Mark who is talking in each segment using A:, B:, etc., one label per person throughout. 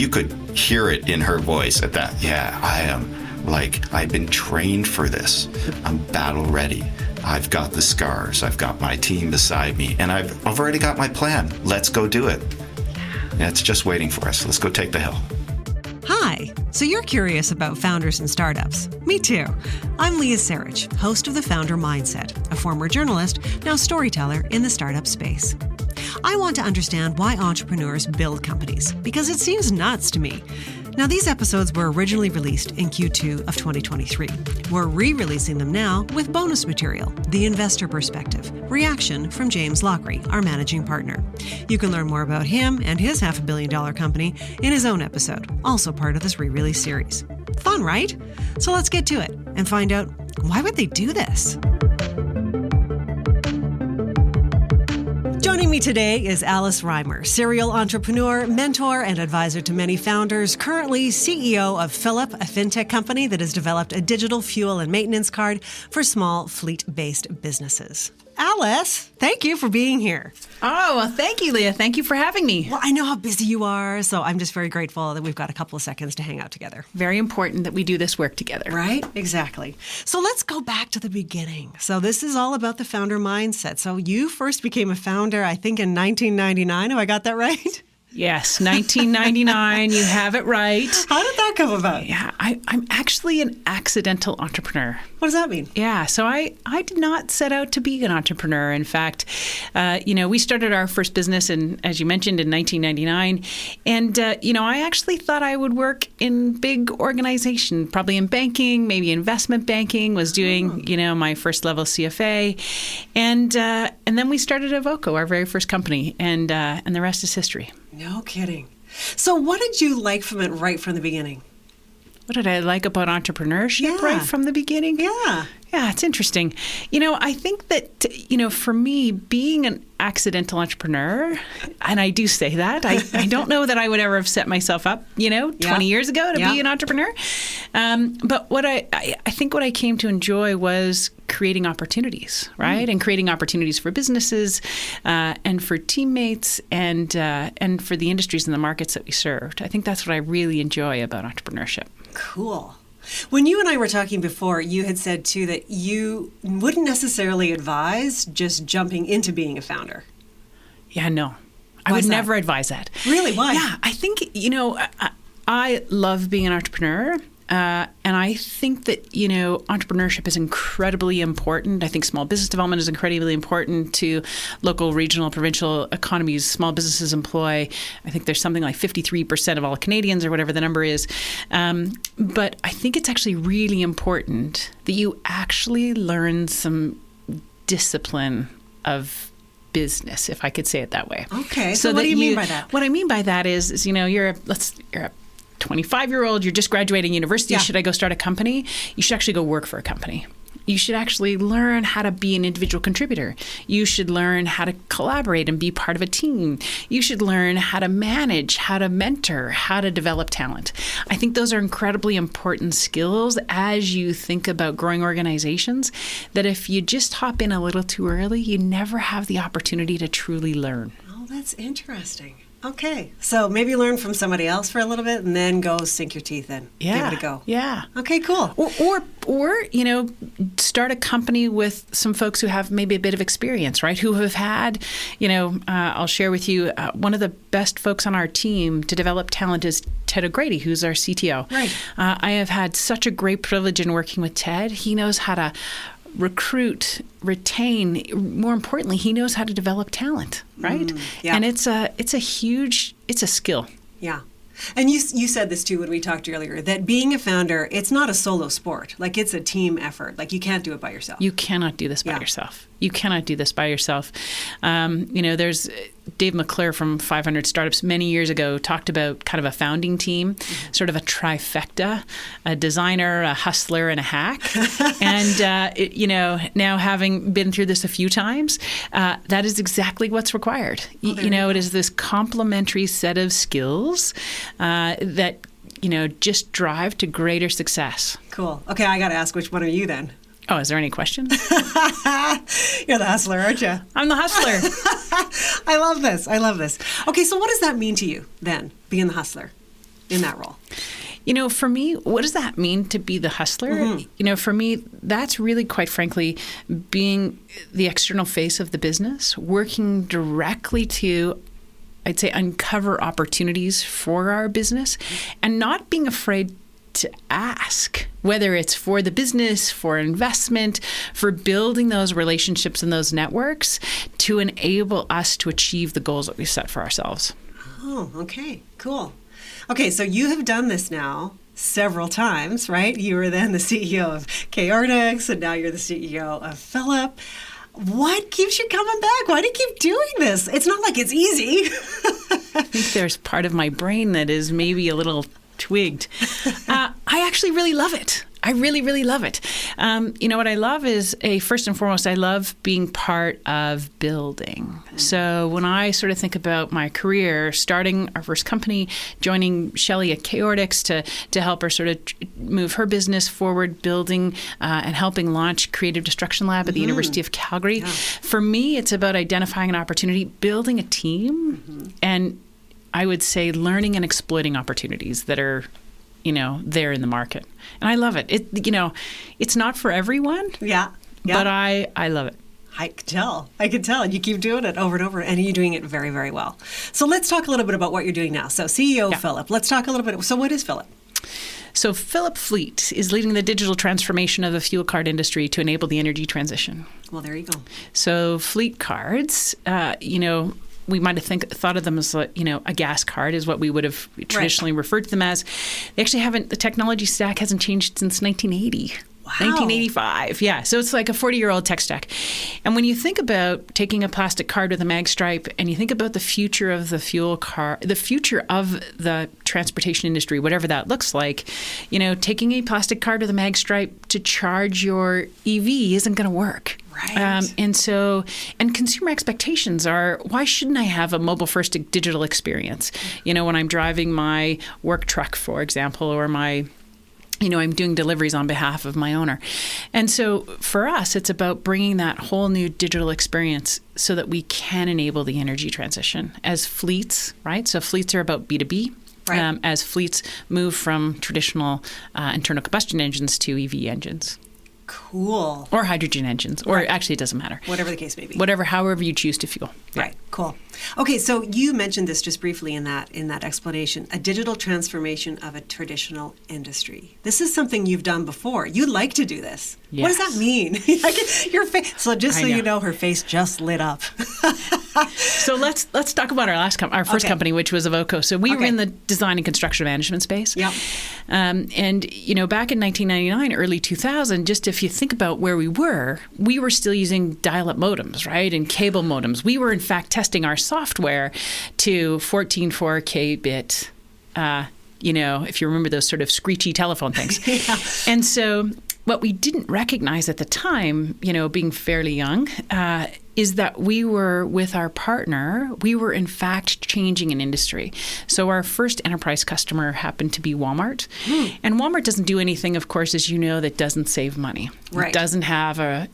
A: you could hear it in her voice at that. Yeah, I am I've been trained for this. I'm battle ready. I've got the scars. I've got my team beside me, and I've already got my plan. Let's go do it. Yeah, it's just waiting for us. Let's go take the hill.
B: Hi. So you're curious about founders and startups. Me too. I'm Leah, host of The Founder Mindset, a former journalist, now storyteller in the startup space. I want to understand why entrepreneurs build companies, because it seems nuts to me. Now, these episodes were originally released in Q2 of 2023. We're re-releasing them now with bonus material, The Investor Perspective, reaction from James Lochrie, our managing partner. You can learn more about him and his $500 million company in his own episode, also part of this re-release series. Fun, right? So let's get to it and find out, why would they do this? Joining me today is Alice Reimer, serial entrepreneur, mentor, and advisor to many founders, currently CEO of Fillip, a fintech company that has developed a digital fuel and maintenance card for small fleet-based businesses. Alice, thank you for being here.
C: Oh, well, thank you, Leah. Thank you for having me.
B: Well, I know how busy you are, so I'm just very grateful that we've got a couple of seconds to hang out together.
C: Very important that we do this work together.
B: Right? Exactly. So let's go back to the beginning. So this is all about the founder mindset. So you first became a founder, I think, in 1999. Have I got that right?
C: Yes, 1999. You have it right.
B: How did that come about?
C: Yeah, I'm actually an accidental entrepreneur.
B: What does that mean?
C: Yeah, so I did not set out to be an entrepreneur. In fact, we started our first business, as you mentioned, in 1999. And, I actually thought I would work in big organization, probably in banking, maybe investment banking, was doing, my first level CFA. And then we started Evoco, our very first company, and the rest is history.
B: No kidding. So what did you like from it right from the beginning?
C: What did I like about entrepreneurship right from the beginning?
B: Yeah.
C: Yeah, it's interesting. I think that, for me, being an accidental entrepreneur, and I do say that, I don't know that I would ever have set myself up, 20 years ago to be an entrepreneur. But what I think what I came to enjoy was creating opportunities, right? And creating opportunities for businesses and for teammates and for the industries and the markets that we served. I think that's what I really enjoy about entrepreneurship.
B: Cool. When you and I were talking before, you had said, too, that you wouldn't necessarily advise just jumping into being a founder.
C: Yeah, no. I would never advise that.
B: Really? Why?
C: Yeah, I think, I love being an entrepreneur. And I think that, entrepreneurship is incredibly important. I think small business development is incredibly important to local, regional, provincial economies. Small businesses employ, I think there's something like 53% of all Canadians or whatever the number is. But I think it's actually really important that you actually learn some discipline of business, if I could say it that way.
B: Okay. So what do you mean by that?
C: What I mean by that is you're a 25-year-old, you're just graduating university. Should I go start a company? You should actually go work for a company. You should actually learn how to be an individual contributor. You should learn how to collaborate and be part of a team. You should learn how to manage, how to mentor, how to develop talent. I think those are incredibly important skills as you think about growing organizations, that if you just hop in a little too early, you never have the opportunity to truly learn.
B: Oh, that's interesting. Okay. So maybe learn from somebody else for a little bit and then go sink your teeth in.
C: Yeah.
B: Give it a go.
C: Yeah.
B: Okay, cool.
C: Or start a company with some folks who have maybe a bit of experience, right? Who have had, I'll share with you, one of the best folks on our team to develop talent is Ted O'Grady, who's our CTO.
B: Right. I
C: have had such a great privilege in working with Ted. He knows how to recruit, retain. More importantly, he knows how to develop talent, right? And it's a skill.
B: Yeah. And you said this too when we talked earlier, that being a founder, it's not a solo sport. Like, it's a team effort. Like, you can't do it by yourself.
C: You cannot do this by yourself. You cannot do this by yourself. There's Dave McClure from 500 Startups many years ago talked about kind of a founding team, sort of a trifecta, a designer, a hustler, and a hack. And, now having been through this a few times, that is exactly what's required. It is this complementary set of skills that, just drive to greater success.
B: Cool. Okay, I got to ask, which one are you then?
C: Oh, is there any question?
B: You're the hustler, aren't you?
C: I'm the hustler.
B: I love this. Okay, so what does that mean to you then, being the hustler? in that role?
C: For me, what does that mean to be the hustler? For me, that's really, quite frankly, being the external face of the business, working directly to, I'd say, uncover opportunities for our business, and not being afraid to ask, whether it's for the business, for investment, for building those relationships and those networks to enable us to achieve the goals that we set for ourselves.
B: Oh, okay, cool. Okay, so you have done this now several times, right? You were then the CEO of Chaotix, and now you're the CEO of Fillip. What keeps you coming back? Why do you keep doing this? It's not like it's easy.
C: I think there's part of my brain that is maybe a little twigged. I actually really love it. I really, really love it. What I love is, first and foremost, I love being part of building. So when I sort of think about my career, starting our first company, joining Shelley at Chaotix to help her sort of move her business forward, building and helping launch Creative Destruction Lab at the University of Calgary. Yeah. For me, it's about identifying an opportunity, building a team, and I would say learning and exploiting opportunities that are there in the market. And I love it. It's not for everyone. Yeah. But I love it.
B: I can tell. And you keep doing it over and over, and you're doing it very, very well. So let's talk a little bit about what you're doing now. So CEO Fillip, let's talk a little bit. So what is Fillip?
C: So Fillip Fleet is leading the digital transformation of the fuel card industry to enable the energy transition.
B: Well, there you go. So
C: fleet cards, we might have thought of them as, a gas card is what we would have traditionally referred to them as. They actually the technology stack hasn't changed since 1980. Wow. 1985. Yeah. So it's like a 40-year-old tech stack. And when you think about taking a plastic card with a mag stripe and you think about the future of the fuel car, the future of the transportation industry, whatever that looks like, taking a plastic card with a mag stripe to charge your EV isn't going to work.
B: Right.
C: And consumer expectations are, why shouldn't I have a mobile-first digital experience? When I'm driving my work truck, for example, or I'm doing deliveries on behalf of my owner. And so for us, it's about bringing that whole new digital experience so that we can enable the energy transition as fleets, right? So fleets are about B2B. Right. As fleets move from traditional internal combustion engines to EV engines.
B: Cool.
C: Or hydrogen engines, or actually it doesn't matter.
B: Whatever the case may be.
C: However you choose to fuel.
B: Yeah. Right, cool. Okay, so you mentioned this just briefly in that explanation, a digital transformation of a traditional industry. This is something you've done before. You like to do this. Yes. What does that mean? Your face. So just so you know, her face just lit up.
C: So let's talk about our first company, which was Avoco. So we were in the design and construction management space.
B: Yeah.
C: And back in 1999, early 2000, just if you think about where we were still using dial-up modems, right, and cable modems. We were in fact testing our software to 14.4 bit. If you remember those sort of screechy telephone things.
B: Yeah.
C: And so what we didn't recognize at the time, being fairly young, is that we were, with our partner, we were in fact changing an industry. So our first enterprise customer happened to be Walmart. And Walmart doesn't do anything, of course, as you know, that doesn't save money.
B: Right.
C: It doesn't have a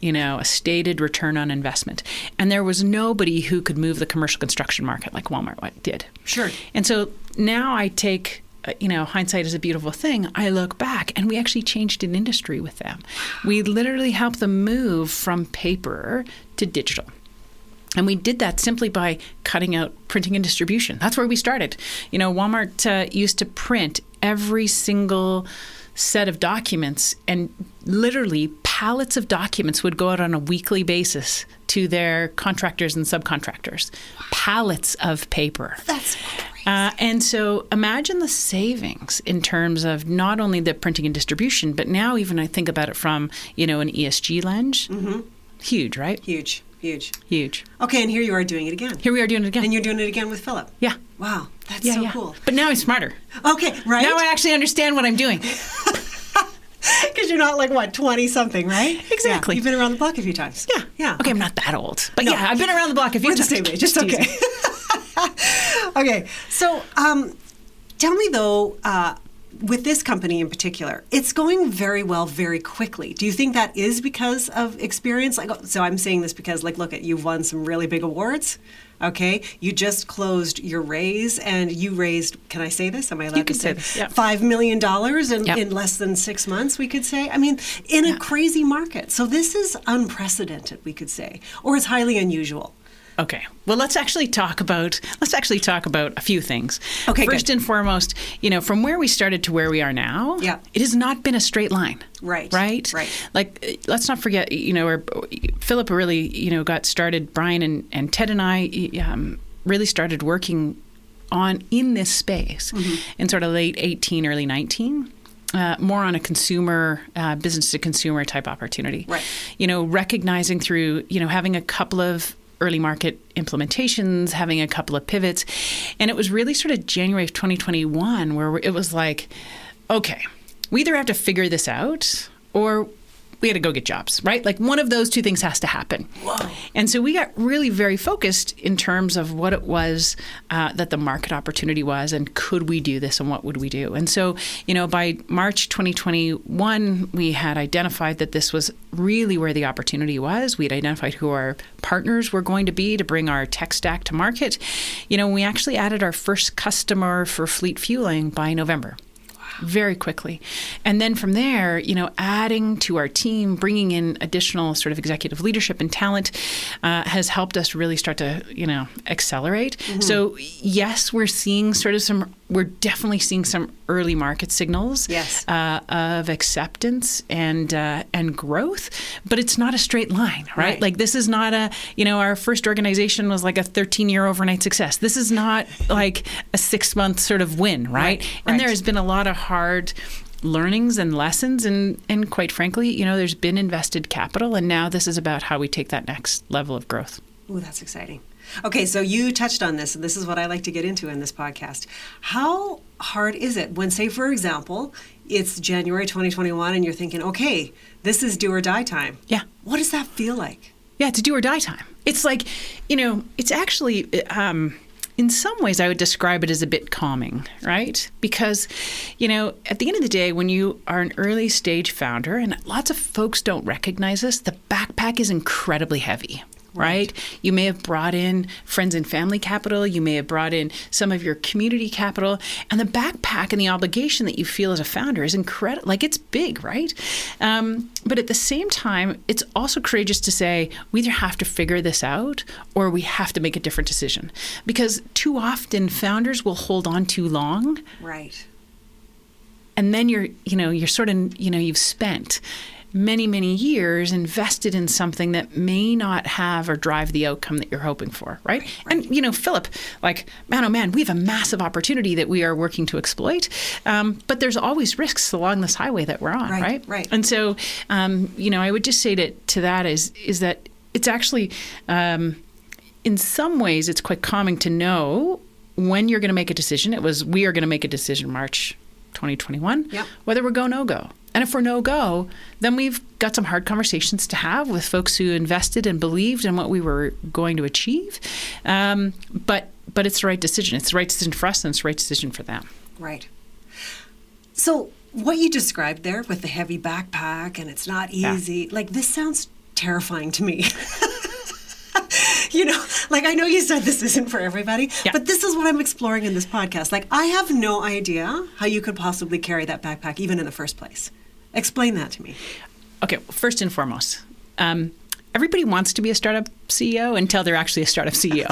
C: stated return on investment. And there was nobody who could move the commercial construction market like Walmart did.
B: Sure.
C: And so now I take hindsight is a beautiful thing. I look back and we actually changed an industry with them. We literally helped them move from paper to digital. And we did that simply by cutting out printing and distribution. That's where we started. Walmart used to print every single set of documents, and literally pallets of documents would go out on a weekly basis to their contractors and subcontractors. Pallets of paper.
B: That's crazy.
C: And so imagine the savings in terms of not only the printing and distribution, but now even I think about it from, an ESG lens.
B: Mm-hmm.
C: Huge, right?
B: Huge.
C: Okay,
B: and here you are doing it again.
C: Here we are doing it again.
B: And you're doing it againg with Fillip.
C: Yeah.
B: Wow, that's so cool.
C: But now I'm smarter.
B: Okay, right?
C: Now I actually understand what I'm doing.
B: Because you're not 20-something, right?
C: Exactly.
B: Yeah. You've been around the block a few times.
C: Yeah. Okay, I'm not that old. But I've been around the block a few times.
B: We're the same age, just okay. Okay, so tell me though, with this company in particular, it's going very well very quickly. Do you think that is because of experience? Like, so I'm saying this because, like, look at, you've won some really big awards. Okay, you just closed your raise, and you raised, can I say this? Am I allowed to say
C: this? Yeah.
B: $5 million in less than 6 months, we could say? I mean, in a crazy market. So this is unprecedented, we could say, or it's highly unusual.
C: Okay. Well, let's actually talk about a few things.
B: Okay.
C: First and foremost, from where we started to where we are now, it has not been a straight line.
B: Right.
C: Right. Like, let's not forget, Fillip really, got started. Brian and Ted and I really started working in this space in sort of late 18, early 19. More on a consumer, business to consumer type opportunity.
B: Right.
C: Recognizing through, having a couple of early market implementations, having a couple of pivots. And it was really sort of January of 2021 where it was like, okay, we either have to figure this out or we had to go get jobs, right? Like, one of those two things has to happen.
B: Whoa.
C: And so we got really very focused in terms of what it was that the market opportunity was, and could we do this, and what would we do? And so, by March 2021, we had identified that this was really where the opportunity was. We had identified who our partners were going to be to bring our tech stack to market. We actually added our first customer for fleet fueling by November. Very quickly. And then from there, adding to our team, bringing in additional sort of executive leadership and talent has helped us really start to, accelerate. Mm-hmm. So yes, we're definitely seeing some early market signals of acceptance and growth, but it's not a straight line, right? Like, this is not our first organization was like a 13-year overnight success. This is not like a 6-month sort of win, right? And there has been a lot of hard learnings and lessons, and quite frankly, there's been invested capital, and now this is about how we take that next level of growth.
B: Ooh, that's exciting. Okay, so you touched on this, and this is what I like to get into in this podcast. How hard is it when, say, for example, it's January 2021 and you're thinking, okay, this is do or die time?
C: Yeah.
B: What does that feel like?
C: Yeah, it's a do or die time. It's like, it's actually, in some ways, I would describe it as a bit calming, right? Because, at the end of the day, when you are an early stage founder, and lots of folks don't recognize this, the backpack is incredibly heavy. Right? You may have brought in friends and family capital. You may have brought in some of your community capital. And the backpack and the obligation that you feel as a founder is incredible. Like, it's big, right? But at the same time, it's also courageous to say, we either have to figure this out or we have to make a different decision. Because too often, founders will hold on too long.
B: Right.
C: And then you're sort of, you've spent many, many years invested in something that may not have or drive the outcome that you're hoping for, right? And, Fillip, like, man, oh man, we have a massive opportunity that we are working to exploit, but there's always risks along this highway that we're on, right?
B: Right.
C: And so, I would just say to that is that it's actually, in some ways, it's quite calming to know when you're going to make a decision. We are going to make a decision March 2021, whether we're go, no go. And if we're no go, then we've got some hard conversations to have with folks who invested and believed in what we were going to achieve. But it's the right decision. It's the right decision for us, and it's the right decision for them.
B: Right. So what you described there with the heavy backpack and it's not easy, like, this sounds terrifying to me. Like, I know you said this isn't for everybody, but this is what I'm exploring in this podcast. Like, I have no idea how you could possibly carry that backpack even in the first place. Explain that to me.
C: Okay, well, first and foremost, everybody wants to be a startup CEO until they're actually a startup CEO.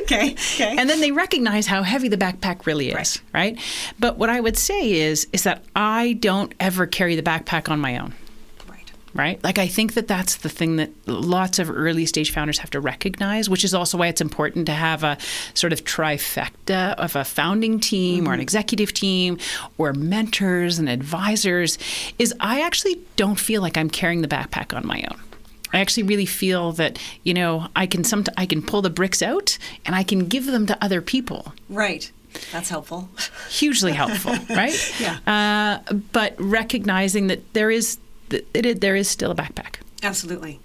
B: Okay.
C: And then they recognize how heavy the backpack really is, right? But what I would say is that I don't ever carry the backpack on my own. Right? Like, I think that's the thing that lots of early stage founders have to recognize, which is also why it's important to have a sort of trifecta of a founding team or an executive team or mentors and advisors, is I actually don't feel like I'm carrying the backpack on my own. I actually really feel that, I can pull the bricks out and I can give them to other people.
B: Right. That's helpful.
C: Hugely helpful, right?
B: Yeah.
C: But recognizing that there is still a backpack.
B: Absolutely.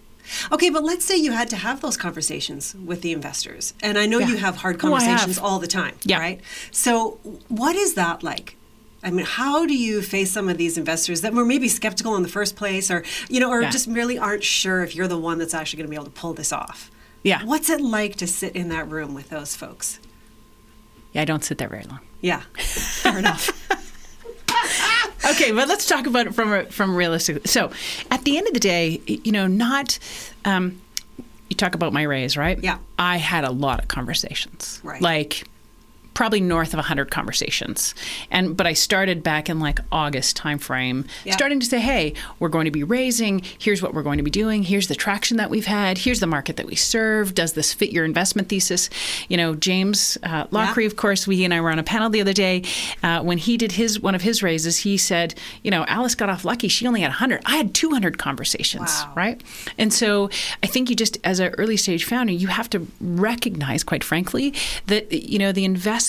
B: Okay, but let's say you had to have those conversations with the investors. And I know you have hard conversations all the time, right? So what is that like? I mean, how do you face some of these investors that were maybe skeptical in the first place, or just really aren't sure if you're the one that's actually going to be able to pull this off?
C: Yeah.
B: What's it like to sit in that room with those folks?
C: Yeah, I don't sit there very long.
B: Yeah, fair enough.
C: Okay, but let's talk about it from realistic. So, at the end of the day, you talk about my raise, right?
B: Yeah.
C: I had a lot of conversations.
B: Right.
C: Like probably north of 100 conversations. But I started back in like August timeframe, starting to say, hey, we're going to be raising. Here's what we're going to be doing. Here's the traction that we've had. Here's the market that we serve. Does this fit your investment thesis? James Lochrie, of course, he and I were on a panel the other day. When he did one of his raises, he said, Alice got off lucky. She only had 100. I had 200 conversations, right? And so I think you just, as an early stage founder, you have to recognize, quite frankly, that, the investment,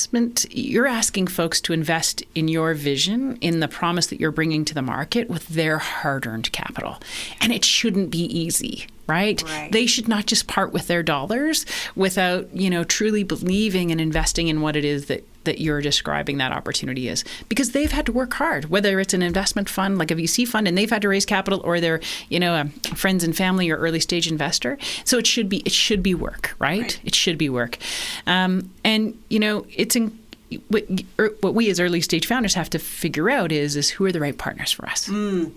C: you're asking folks to invest in your vision, in the promise that you're bringing to the market with their hard-earned capital. And it shouldn't be easy, right? They should not just part with their dollars without, truly believing and investing in what it is that you're describing that opportunity is, because they've had to work hard, whether it's an investment fund like a VC fund and they've had to raise capital, or they're a friends and family or early stage investor. So it should be work, right? It should be work. It's what we as early stage founders have to figure out is who are the right partners for us.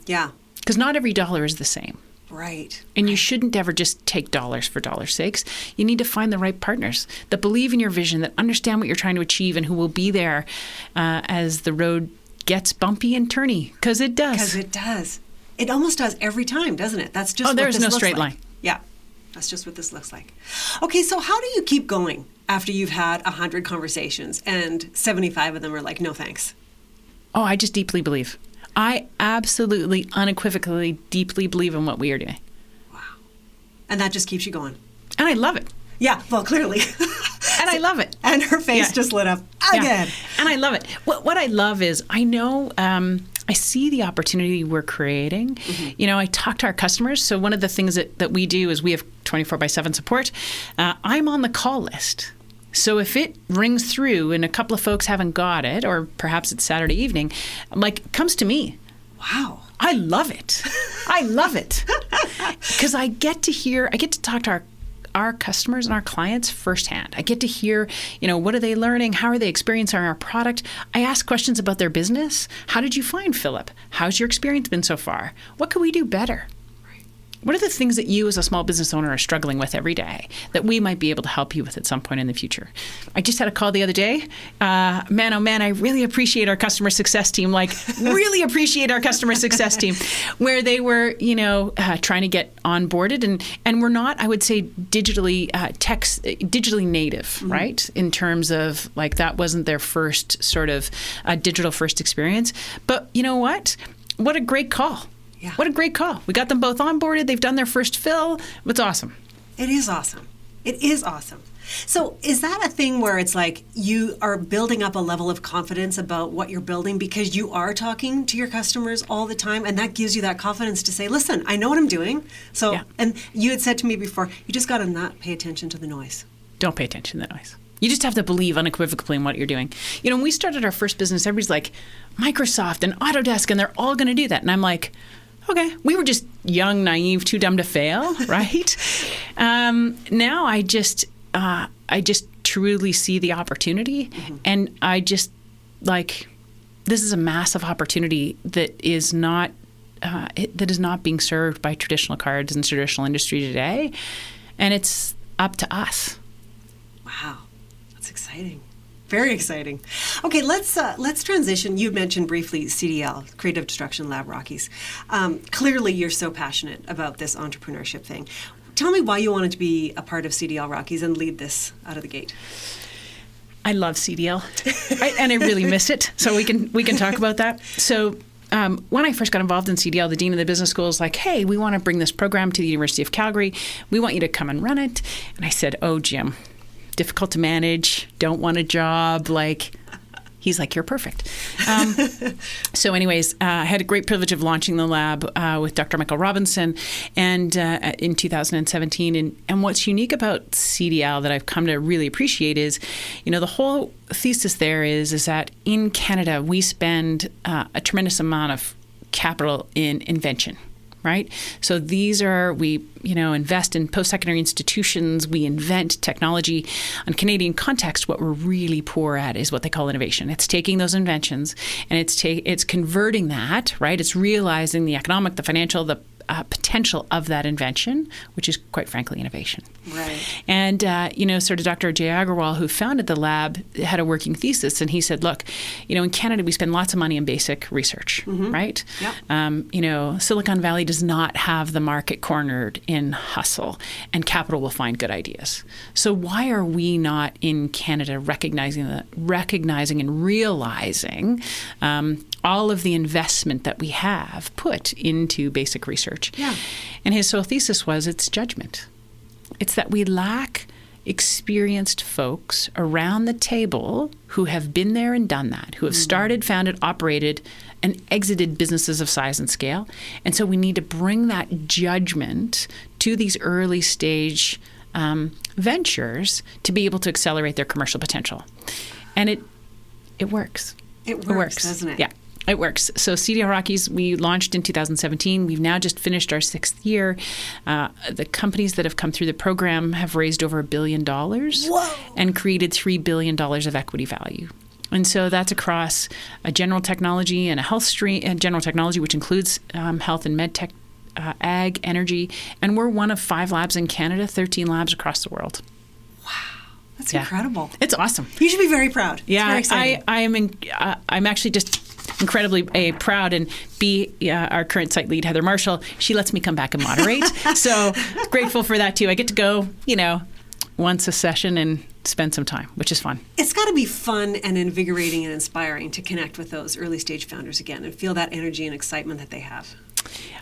B: Yeah.
C: Because not every dollar is the same.
B: Right.
C: And you shouldn't ever just take dollars for dollars' sakes. You need to find the right partners that believe in your vision, that understand what you're trying to achieve, and who will be there as the road gets bumpy and turny. Because it does.
B: Because it does. It almost does every time, doesn't it? That's just
C: there's
B: what this
C: no straight
B: like.
C: line.
B: Yeah. That's just what this looks like. Okay, so how do you keep going after you've had 100 conversations and 75 of them are like, no thanks?
C: Oh, I just deeply believe. I absolutely, unequivocally, deeply believe in what we are doing.
B: Wow. And that just keeps you going.
C: And I love it.
B: Yeah, well, clearly.
C: And I love it.
B: And her face just lit up again.
C: Yeah. And I love it. What I love is I know I see the opportunity we're creating. Mm-hmm. I talk to our customers. So one of the things that we do is we have 24/7 support. I'm on the call list. So if it rings through and a couple of folks haven't got it, or perhaps it's Saturday evening, it comes to me.
B: Wow.
C: I love it. I love it. Because I get to talk to our customers and our clients firsthand. I get to hear, what are they learning? How are they experiencing our product? I ask questions about their business. How did you find Fillip? How's your experience been so far? What can we do better? What are the things that you as a small business owner are struggling with every day that we might be able to help you with at some point in the future? I just had a call the other day. Man, oh man, I really appreciate our customer success team, really appreciate our customer success team, where they were, trying to get onboarded and we're not, I would say, digitally native, mm-hmm. right? In terms of that wasn't their first sort of digital first experience. But you know what? What a great call. Yeah. What a great call. We got them both onboarded. They've done their first fill. It's awesome.
B: It is awesome. It is awesome. So is that a thing where it's you are building up a level of confidence about what you're building because you are talking to your customers all the time, and that gives you that confidence to say, listen, I know what I'm doing. So, yeah. And you had said to me before, you just got to not pay attention to the noise.
C: Don't pay attention to the noise. You just have to believe unequivocally in what you're doing. When we started our first business, everybody's like, Microsoft and Autodesk, and they're all going to do that. And I'm like, okay, we were just young, naive, too dumb to fail, right? Now I just truly see the opportunity, mm-hmm. and I just this is a massive opportunity that is not being served by traditional cards and traditional industry today, and it's up to us.
B: Wow, that's exciting. Very exciting. Okay, let's transition. You mentioned briefly CDL, Creative Destruction Lab Rockies. Clearly, you're so passionate about this entrepreneurship thing. Tell me why you wanted to be a part of CDL Rockies and lead this out of the gate.
C: I love CDL, and I really miss it. So we can talk about that. So when I first got involved in CDL, the dean of the business school was like, hey, we want to bring this program to the University of Calgary. We want you to come and run it. And I said, oh, Jim, difficult to manage, don't want a job. He's like, you're perfect. So anyways, I had a great privilege of launching the lab with Dr. Michael Robinson and in 2017. And what's unique about CDL that I've come to really appreciate is, the whole thesis there is that in Canada, we spend a tremendous amount of capital in invention. Right? So we invest in post-secondary institutions. We invent technology. On Canadian context, what we're really poor at is what they call innovation. It's taking those inventions and it's converting that, right? It's realizing the economic, the financial, the potential of that invention, which is quite frankly innovation.
B: Right.
C: And, sort of Dr. Jay Agarwal, who founded the lab, had a working thesis. And he said, look, in Canada, we spend lots of money on basic research, right? Yep. Silicon Valley does not have the market cornered in hustle, and capital will find good ideas. So why are we not in Canada recognizing and realizing all of the investment that we have put into basic research?
B: Yeah.
C: And his sole thesis was it's judgment. It's that we lack experienced folks around the table who have been there and done that, who have started, founded, operated, and exited businesses of size and scale. And so we need to bring that judgment to these early stage ventures to be able to accelerate their commercial potential. And it works.
B: It works, doesn't it?
C: Yeah. It works. So CDL Rockies, we launched in 2017. We've now just finished our 6th year. The companies that have come through the program have raised over $1 billion and created $3 billion of equity value. And so that's across a general technology and a health stream, and general technology, which includes health and med tech, ag, energy. And we're one of 5 labs in Canada, 13 labs across the world.
B: That's incredible.
C: It's awesome.
B: You should be very proud.
C: Yeah,
B: it's very exciting.
C: I'm actually just incredibly proud, and our current site lead, Heather Marshall, she lets me come back and moderate. So grateful for that too. I get to go, once a session and spend some time, which is fun.
B: It's got to be fun and invigorating and inspiring to connect with those early stage founders again and feel that energy and excitement that they have.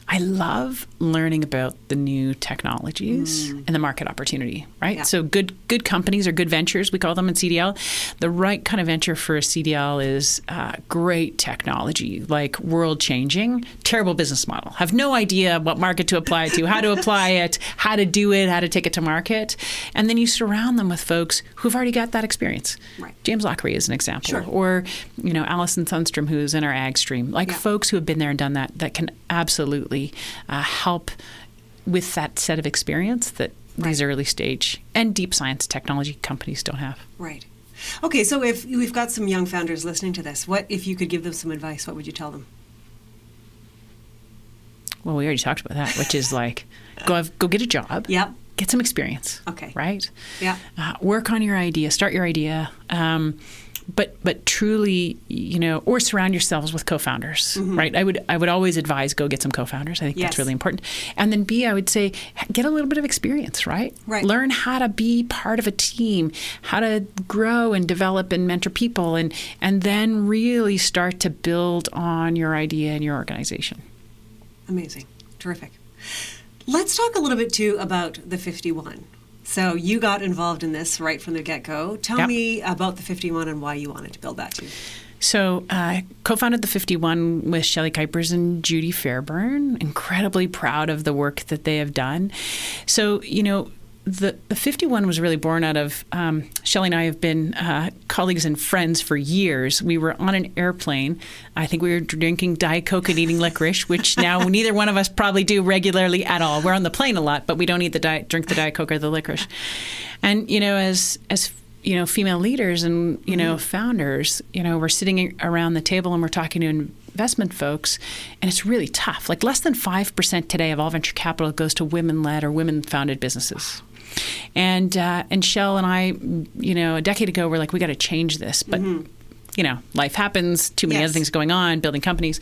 C: I love learning about the new technologies and the market opportunity, right?
B: Yeah.
C: So good companies or good ventures, we call them in CDL. The right kind of venture for a CDL is great technology, like world-changing, terrible business model. Have no idea what market to apply it to, how to apply it, how to do it, how to take it to market. And then you surround them with folks who've already got that experience.
B: Right.
C: James Lochrie is an example.
B: Sure.
C: Or, Alison Sundstrom, who's in our ag stream. Like folks who have been there and done that can absolutely help with that set of experience that these early stage and deep science technology companies don't have.
B: Right. Okay, so if we've got some young founders listening to this, what if you could give them some advice, what would you tell them?
C: Well, we already talked about that, which is like, go get a job.
B: Yep.
C: Get some experience.
B: Okay.
C: Right?
B: Yeah.
C: Work on your idea. Start your idea. But truly, or surround yourselves with co-founders, right? I would always advise go get some co-founders. I think that's really important. And then B, I would say get a little bit of experience, right?
B: Right.
C: Learn how to be part of a team, how to grow and develop and mentor people, and then really start to build on your idea and your organization.
B: Amazing. Terrific. Let's talk a little bit too about the 51. So you got involved in this right from the get-go. Tell me about the 51 and why you wanted to build that too.
C: So I co-founded the 51 with Shelley Kuipers and Judy Fairburn. Incredibly proud of the work that they have done. So, the 51 was really born out of, Shelley and I have been colleagues and friends for years. We were on an airplane. I think we were drinking Diet Coke and eating licorice, which now neither one of us probably do regularly at all. We're on the plane a lot, but we don't drink the Diet Coke or the licorice. And, as female leaders and, founders, we're sitting around the table and we're talking to investment folks, and it's really tough. Like less than 5% today of all venture capital goes to women-led or women-founded businesses. And Shell and I, a decade ago, were like, we got to change this. But, life happens, too many other things going on, building companies.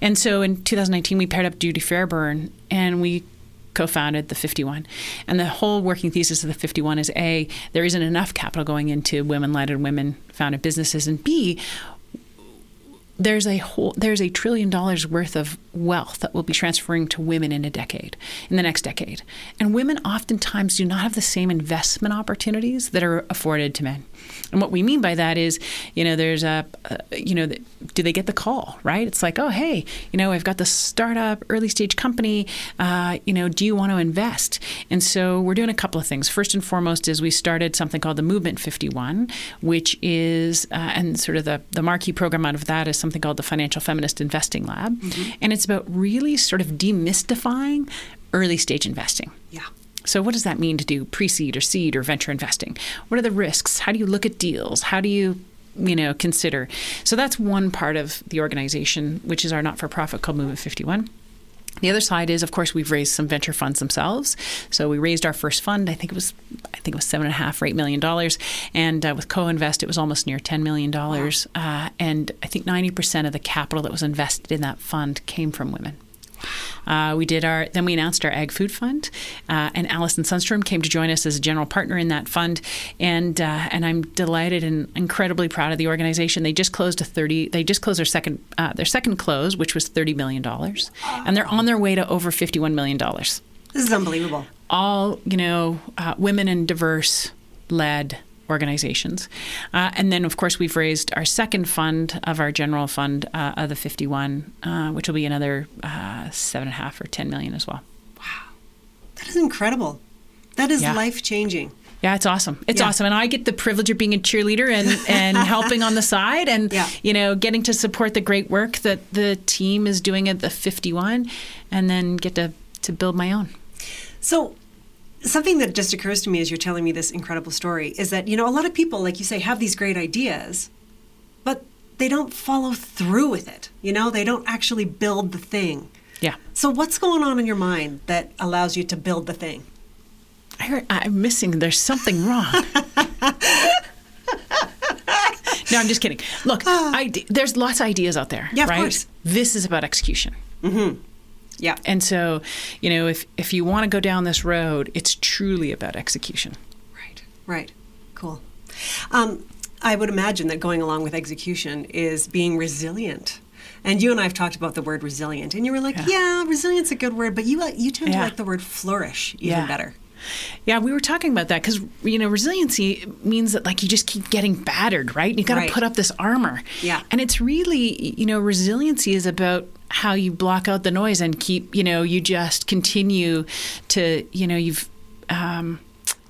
C: And so in 2019, we paired up Judy Fairburn and we co-founded the 51. And the whole working thesis of the 51 is A, there isn't enough capital going into women-led and women-founded businesses. And B, there's $1 trillion worth of wealth that will be transferring to women in the next decade. And women oftentimes do not have the same investment opportunities that are afforded to men. And what we mean by that is, there's do they get the call, right? It's like, oh, hey, I've got this startup, early stage company, do you want to invest? And so we're doing a couple of things. First and foremost is we started something called the Movement 51, which is, and sort of the marquee program out of that is something called the Financial Feminist Investing Lab. And it's about really sort of demystifying early stage investing.
B: Yeah.
C: So what does that mean to do pre-seed or seed or venture investing? What are the risks? How do you look at deals? How do you, consider? So that's one part of the organization, which is our not-for-profit called Movement 51. The other side is, of course, we've raised some venture funds themselves. So we raised our first fund. I think it was $7.5 or $8 million, and with co-invest, it was almost near $10 million. Wow. And I think 90% of the capital that was invested in that fund came from women. Then we announced our ag food fund, and Alison Sundstrom came to join us as a general partner in that fund, and I'm delighted and incredibly proud of the organization. They just closed their second close, which was $30 million, and they're on their way to over $51 million. This
B: is unbelievable.
C: All women and diverse led organizations. And then, of course, we've raised our second fund of our general fund of the 51, which will be another $7.5 or $10 million as well.
B: Wow. That is incredible. That is life-changing.
C: Yeah, it's awesome. It's awesome. And I get the privilege of being a cheerleader and helping on the side and, getting to support the great work that the team is doing at the 51 and then get to build my own.
B: So something that just occurs to me as you're telling me this incredible story is that, a lot of people, like you say, have these great ideas, but they don't follow through with it. They don't actually build the thing.
C: Yeah.
B: So what's going on in your mind that allows you to build the thing?
C: I'm missing, there's something wrong. No, I'm just kidding. Look, there's lots of ideas out there,
B: yeah,
C: right?
B: Of course.
C: This is about execution.
B: Mm-hmm. Yeah.
C: And so, if you want to go down this road, it's truly about execution.
B: Right. Cool. I would imagine that going along with execution is being resilient. And you and I have talked about the word resilient, and you were like, resilient's a good word, but you tend to like the word flourish even better.
C: Yeah, we were talking about that because, resiliency means that you just keep getting battered, right? You got to put up this armor.
B: Yeah.
C: And it's really, resiliency is about how you block out the noise and keep, you just continue to, you've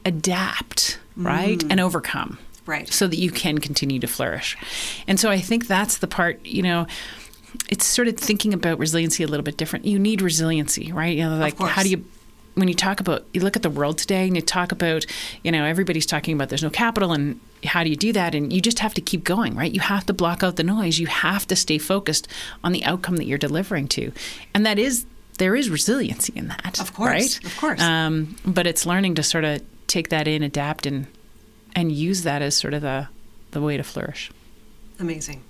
C: adapt, right? And overcome.
B: Right.
C: So that you can continue to flourish. And so I think that's the part, it's sort of thinking about resiliency a little bit different. You need resiliency, right? How do you, when you look at the world today and you talk about, everybody's talking about there's no capital and how do you do that? And you just have to keep going, right? You have to block out the noise. You have to stay focused on the outcome that you're delivering to. And there is resiliency in that.
B: Of course.
C: Right?
B: Of course.
C: But it's learning to sort of take that in, adapt, and use that as sort of the way to flourish.
B: Amazing.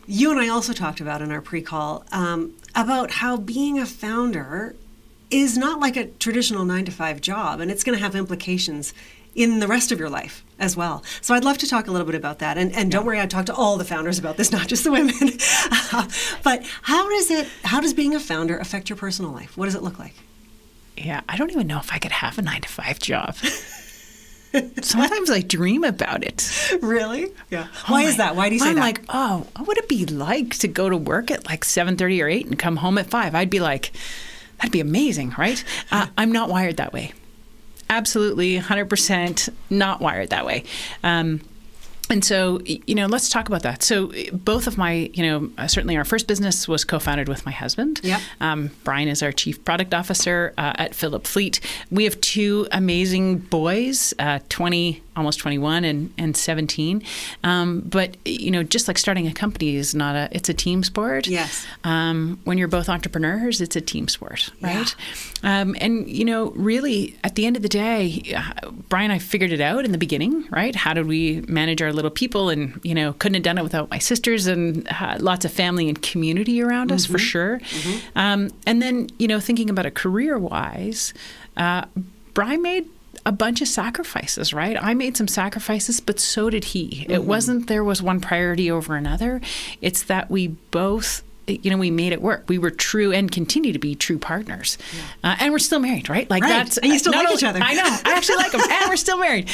B: You and I also talked about in our pre-call about how being a founder is not like a traditional 9-to-5 job, and it's going to have implications in the rest of your life as well. So I'd love to talk a little bit about that. And don't worry, I talk to all the founders about this, not just the women. But how does being a founder affect your personal life? What does it look like?
C: Yeah, I don't even know if I could have a 9-to-5 job. Sometimes I dream about it.
B: Really? Yeah. Why is that? Why do you say
C: that?
B: I'm
C: like, what would it be like to go to work at 7:30 or 8 and come home at 5? I'd be like, that'd be amazing, right? I'm not wired that way. Absolutely, 100% not wired that way. And so, let's talk about that. So both of my, certainly our first business was co-founded with my husband.
B: Yep.
C: Brian is our chief product officer at Fillip Fleet. We have two amazing boys, 20, almost 21 and 17. But, just like starting a company is it's a team sport.
B: Yes.
C: When you're both entrepreneurs, it's a team sport, right?
B: Yeah.
C: And, really, at the end of the day, Brian and I figured it out in the beginning, right? How did we manage our little people? And, couldn't have done it without my sisters and lots of family and community around us, for sure. Mm-hmm. And then, thinking about it career-wise, Brian made a bunch of sacrifices, right? I made some sacrifices, but so did he. Mm-hmm. It wasn't there was one priority over another. It's that we both we made it work. We were true and continue to be true partners. Yeah. And we're still married, right? Like that's
B: and you still like each other.
C: I know. I actually like them, and we're still married.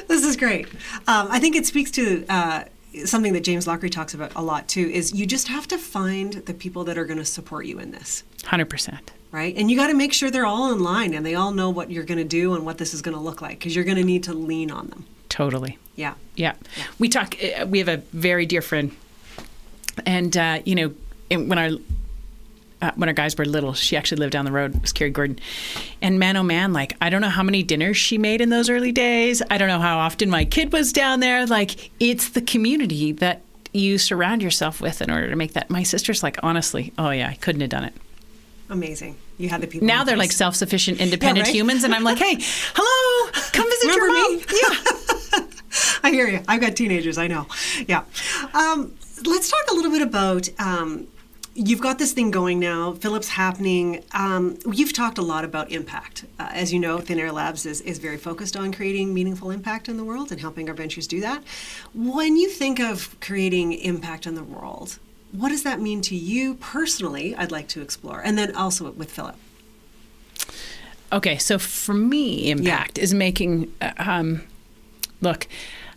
B: This is great. I think it speaks to something that James Lochrie talks about a lot too. Is you just have to find the people that are going to support you in this.
C: 100%.
B: Right, and you got to make sure they're all in line and they all know what you're going to do and what this is going to look like, because you're going to need to lean on them.
C: Totally.
B: Yeah.
C: We have a very dear friend, and when our guys were little, she actually lived down the road. It was Carrie Gordon, and man, oh man, like I don't know how many dinners she made in those early days. I don't know how often my kid was down there. Like, it's the community that you surround yourself with in order to make that. My sister's like, honestly, oh yeah, I couldn't have done it.
B: Amazing. You had the people.
C: Now they're like self-sufficient, independent humans, and I'm like, hey, hello, come visit
B: Remember
C: your mom.
B: me? Yeah. I hear you. I've got teenagers. I know. Yeah. Let's talk a little bit about. You've got this thing going now. Fillip's happening. You've talked a lot about impact. As you know, Thin Air Labs is very focused on creating meaningful impact in the world and helping our ventures do that. When you think of creating impact in the world, what does that mean to you personally? I'd like to explore. And then also with Fillip.
C: Okay, so for me, impact is making, look,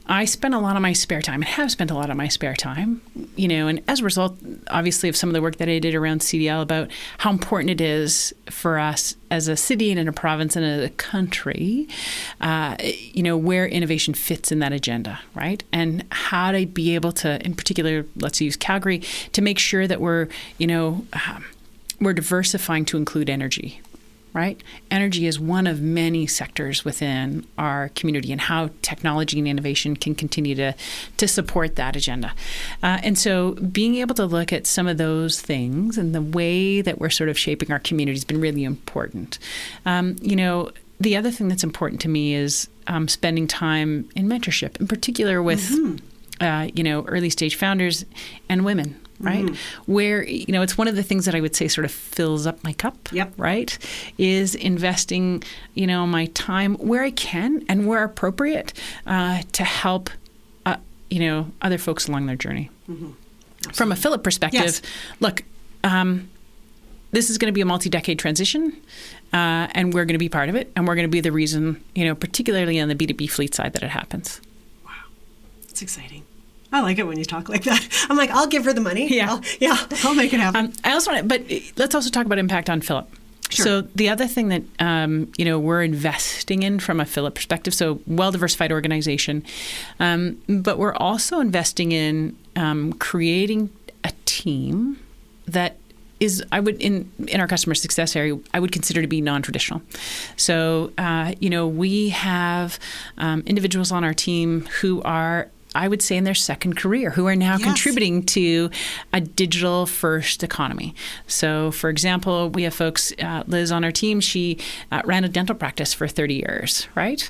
C: I spend a lot of my spare time and have spent a lot of my spare time, and as a result, obviously, of some of the work that I did around CDL about how important it is for us as a city and in a province and a country, where innovation fits in that agenda, right? And how to be able to, in particular, let's use Calgary, to make sure that we're diversifying to include energy. Right? Energy is one of many sectors within our community, and how technology and innovation can continue to support that agenda. And so being able to look at some of those things and the way that we're sort of shaping our community has been really important. The other thing that's important to me is spending time in mentorship, in particular with, early stage founders and women. Right? Where, it's one of the things that I would say sort of fills up my cup, right? Is investing, my time where I can and where appropriate to help, other folks along their journey. From a Fillip perspective, look, this is going to be a multi-decade transition, and we're going to be part of it, and we're going to be the reason, particularly on the B2B fleet side, that it happens.
B: Wow. It's exciting. I like it when you talk like that. I'm like, I'll give her the money.
C: Yeah.
B: I'll make it happen.
C: I also want to, but let's also talk about impact on Fillip.
B: Sure.
C: So the other thing that, we're investing in from a Fillip perspective, so well-diversified organization, but we're also investing in creating a team that is, I would, in our customer success area, I would consider to be non-traditional. So, we have individuals on our team who are, I would say, in their second career, who are now contributing to a digital-first economy. So, for example, we have folks, Liz on our team, she ran a dental practice for 30 years, right?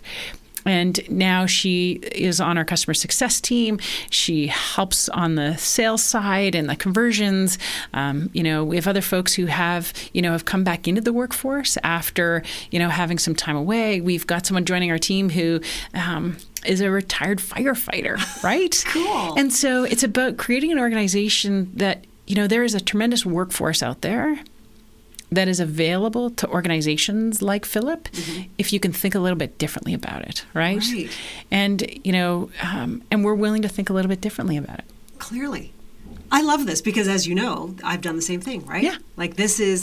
C: And now she is on our customer success team. She helps on the sales side and the conversions. We have other folks who have come back into the workforce after, having some time away. We've got someone joining our team who is a retired firefighter, right?
B: Cool.
C: And so it's about creating an organization that, there is a tremendous workforce out there that is available to organizations like Fillip, if you can think a little bit differently about it, right? And, and we're willing to think a little bit differently about it.
B: Clearly. I love this because, as you know, I've done the same thing, right?
C: Yeah.
B: Like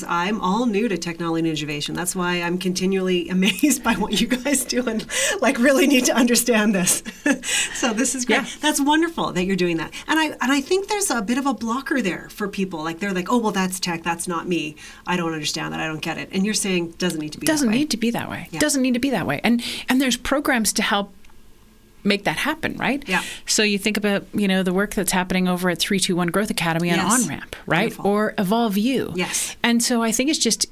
B: I'm all new to technology and innovation. That's why I'm continually amazed by what you guys do and really need to understand this. So this is great. Yeah. That's wonderful that you're doing that. And I think there's a bit of a blocker there for people. Like they're like, oh, well, that's tech. That's not me. I don't understand that. I don't get it. And you're saying doesn't need to be that way.
C: Doesn't need to be that way. Yeah. Doesn't need to be that way. And there's programs to help make that happen, right?
B: Yeah.
C: So you think about, the work that's happening over at 321 Growth Academy and On-Ramp, right?
B: Beautiful.
C: Or Evolve You.
B: Yes.
C: And so I think it's just,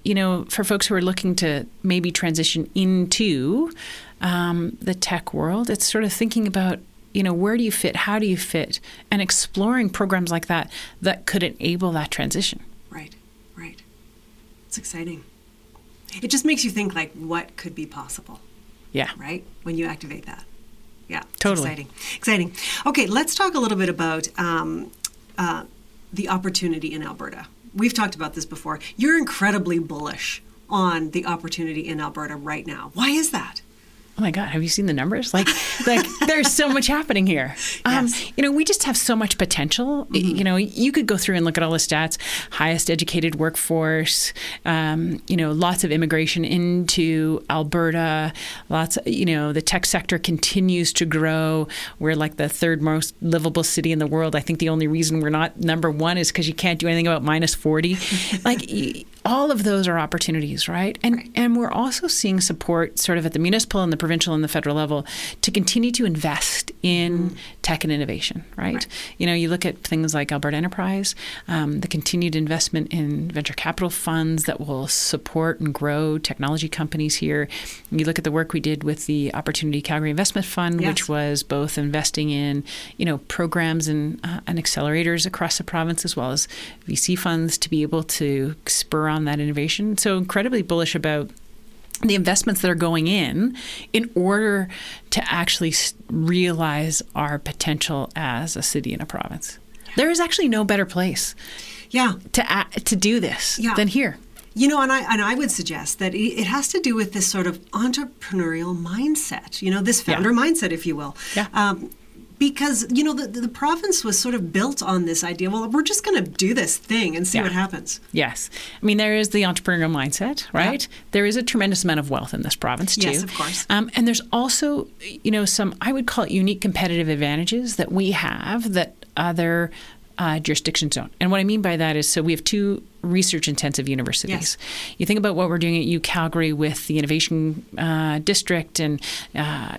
C: for folks who are looking to maybe transition into the tech world, it's sort of thinking about, where do you fit? How do you fit? And exploring programs like that could enable that transition.
B: Right. It's exciting. It just makes you think what could be possible.
C: Yeah.
B: Right? When you activate that. Yeah,
C: totally.
B: Exciting. Okay, let's talk a little bit about the opportunity in Alberta. We've talked about this before. You're incredibly bullish on the opportunity in Alberta right now. Why is that?
C: Oh my God, have you seen the numbers? Like there's so much happening here.
B: Yes.
C: We just have so much potential. You could go through and look at all the stats, highest educated workforce, lots of immigration into Alberta, the tech sector continues to grow. We're like the third most livable city in the world. I think the only reason we're not number one is because you can't do anything about minus 40. All of those are opportunities, right? And we're also seeing support sort of at the municipal and the provincial and the federal level to continue to invest in tech and innovation, right? You look at things like Alberta Enterprise, the continued investment in venture capital funds that will support and grow technology companies here. You look at the work we did with the Opportunity Calgary Investment Fund, which was both investing in, programs and accelerators across the province, as well as VC funds to be able to spur on that innovation. So incredibly bullish about the investments that are going in order to actually realize our potential as a city and a province. There is actually no better place to do this than here.
B: And I would suggest that it has to do with this sort of entrepreneurial mindset, this founder mindset, if you will.
C: Yeah.
B: Because, the province was sort of built on this idea, well, we're just going to do this thing and see what happens.
C: Yes. I mean, there is the entrepreneurial mindset, right? Yeah. There is a tremendous amount of wealth in this province, too.
B: Yes, of course.
C: And there's also, some, I would call it unique competitive advantages that we have that other jurisdictions don't. And what I mean by that is, so we have two research-intensive universities. Yes. You think about what we're doing at U Calgary with the Innovation District and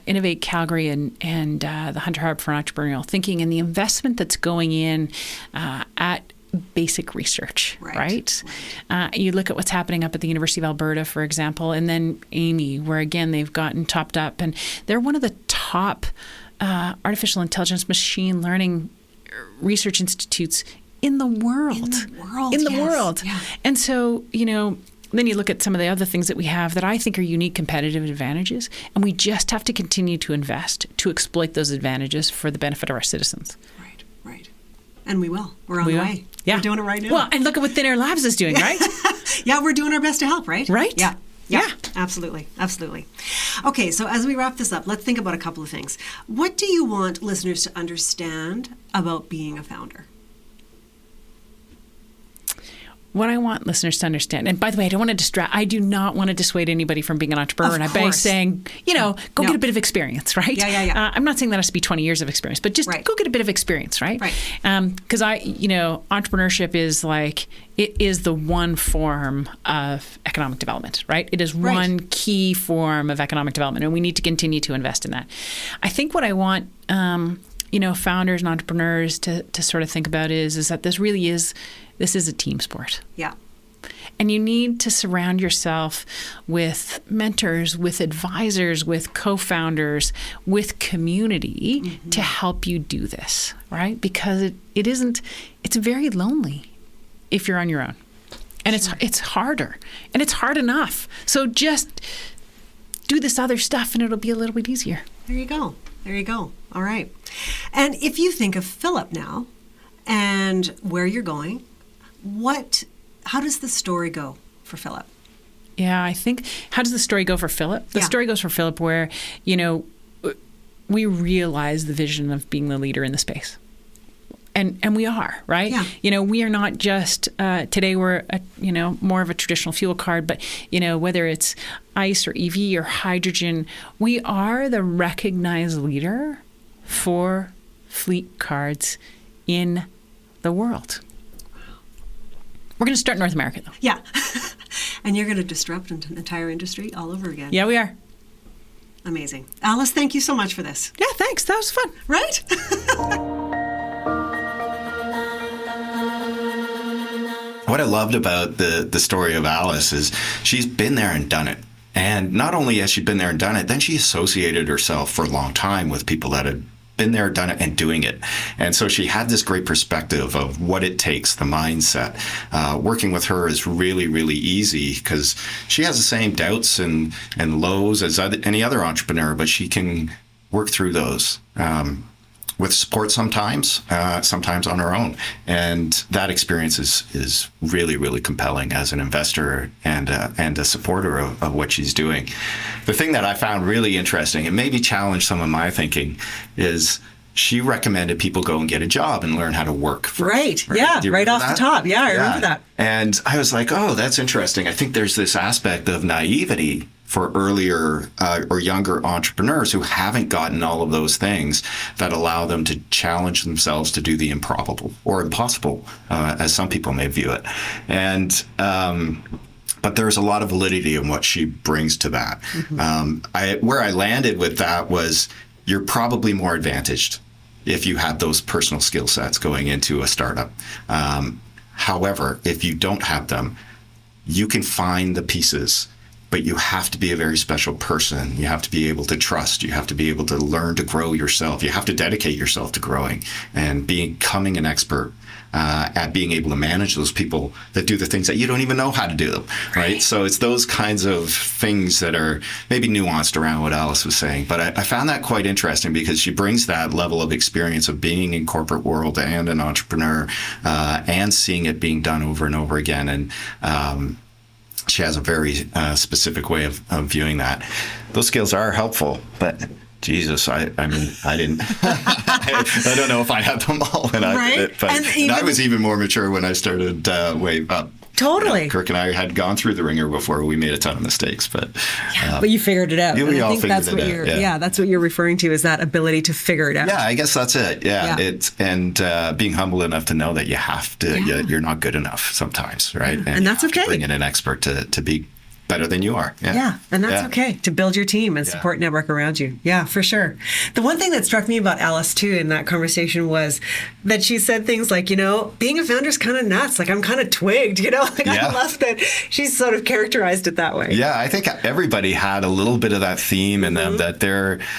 C: Innovate Calgary and the Hunter Hub for Entrepreneurial Thinking and the investment that's going in at basic research, right? You look at what's happening up at the University of Alberta, for example, and then Amy, where again they've gotten topped up, and they're one of the top artificial intelligence, machine learning research institutes in the world.
B: Yeah.
C: And so, then you look at some of the other things that we have that I think are unique competitive advantages, and we just have to continue to invest to exploit those advantages for the benefit of our citizens.
B: Right. And we will. We're on the way.
C: Yeah.
B: We're doing it right now.
C: Well, and look at what Thin Air Labs is doing, right?
B: Yeah, we're doing our best to help, right?
C: Right.
B: Yeah, absolutely. Okay, so as we wrap this up, let's think about a couple of things. What do you want listeners to understand about being a founder?
C: What I want listeners to understand, and by the way, I do not want to dissuade anybody from being an entrepreneur. And by saying, go get a bit of experience, right?
B: Yeah.
C: I'm not saying that has to be 20 years of experience, but just go get a bit of experience, right? Because entrepreneurship is it is the one form of economic development, right? It is one key form of economic development, and we need to continue to invest in that. I think what I want founders and entrepreneurs to sort of think about is that this is a team sport.
B: Yeah.
C: And you need to surround yourself with mentors, with advisors, with co-founders, with community to help you do this, right? Because it's very lonely if you're on your own. And it's harder. And it's hard enough. So just do this other stuff and it'll be a little bit easier.
B: There you go. All right. And if you think of Fillip now and where you're going, how does the story go for Fillip?
C: Yeah, I think, how does the story go for Fillip? The story goes for Fillip where, we realize the vision of being the leader in the space. And we are, right?
B: Yeah.
C: We are not just, today we're, more of a traditional fuel card, but, whether it's ICE or EV or hydrogen, we are the recognized leader for fleet cards in the world. We're going to start in North America, though.
B: Yeah. And you're going to disrupt an entire industry all over again.
C: Yeah, we are.
B: Amazing. Alice, thank you so much for this.
C: Yeah, thanks. That was fun.
B: Right?
A: What I loved about the story of Alice is she's been there and done it. And not only has she been there and done it, then she associated herself for a long time with people that had been there, done it, and doing it. And so she had this great perspective of what it takes, the mindset. Working with her is really, really easy because she has the same doubts and lows as any other entrepreneur, but she can work through those. with support sometimes on her own. And that experience is really, really compelling as an investor and a supporter of what she's doing. The thing that I found really interesting, and maybe challenged some of my thinking, is she recommended people go and get a job and learn how to work first.
B: Right. Yeah. Right off the top. Yeah, I remember that.
A: And I was like, oh, that's interesting. I think there's this aspect of naivety for earlier or younger entrepreneurs who haven't gotten all of those things that allow them to challenge themselves to do the improbable or impossible, as some people may view it. And but there's a lot of validity in what she brings to that. Mm-hmm. Where I landed with that was, you're probably more advantaged if you have those personal skill sets going into a startup. However, if you don't have them, you can find the pieces, but you have to be a very special person. You have to be able to trust. You have to be able to learn to grow yourself. You have to dedicate yourself to growing and becoming an expert at being able to manage those people that do the things that you don't even know how to do them, right? So it's those kinds of things that are maybe nuanced around what Alice was saying. But I found that quite interesting because she brings that level of experience of being in corporate world and an entrepreneur and seeing it being done over and over again. And she has a very specific way of viewing that. Those skills are helpful, but Jesus, I mean, I didn't. I don't know if I had them all when I did it, but I was even more mature when I started way up.
B: Totally.
A: Kirk and I had gone through the ringer before. We made a ton of mistakes, but
B: but you figured it out.
A: We all
B: I think
A: figured
B: that's
A: it
B: what
A: out.
B: you're, that's what you're referring to, is that ability to figure it out.
A: Yeah, I guess that's it. Yeah. It's being humble enough to know that you have to. You're not good enough sometimes, right?
B: And that's okay.
A: Bring in an expert to be better than you are.
B: Yeah, and that's okay, to build your team and support network around you. Yeah, for sure. The one thing that struck me about Alice, too, in that conversation was that she said things like, being a founder is kind of nuts. Like, I'm kind of twigged, I love that she sort of characterized it that way.
A: Yeah, I think everybody had a little bit of that theme in them, that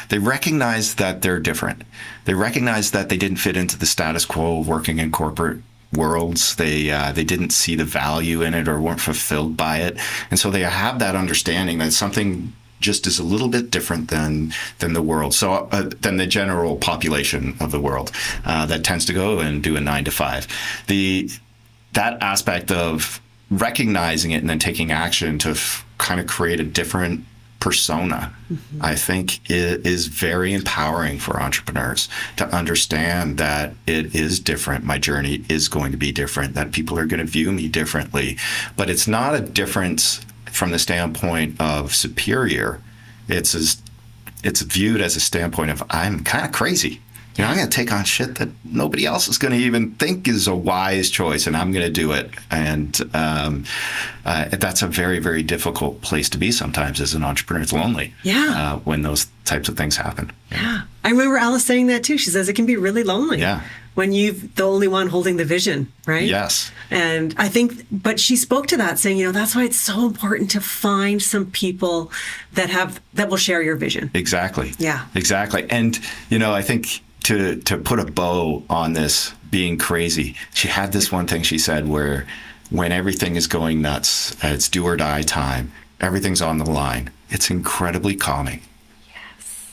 A: they recognize that they're different. They recognize that they didn't fit into the status quo of working in corporate worlds. They didn't see the value in it or weren't fulfilled by it, and so they have that understanding that something just is a little bit different than the world, so than the general population of the world that tends to go and do a 9 to 5. That aspect of recognizing it and then taking action to kind of create a different persona, I think is very empowering for entrepreneurs to understand that it is different. My journey is going to be different, that people are going to view me differently. But it's not a difference from the standpoint of superior. It's viewed as a standpoint of, I'm kind of crazy. I'm going to take on shit that nobody else is going to even think is a wise choice, and I'm going to do it. And that's a very, very difficult place to be sometimes as an entrepreneur. It's lonely when those types of things happen.
B: Yeah. I remember Alice saying that too. She says it can be really lonely when you're the only one holding the vision, right?
A: Yes.
B: And I think, but she spoke to that saying, that's why it's so important to find some people that will share your vision.
A: Exactly.
B: Yeah.
A: Exactly. And, I think to put a bow on this being crazy, she had this one thing she said where when everything is going nuts, it's do or die time, everything's on the line, it's incredibly calming. Yes.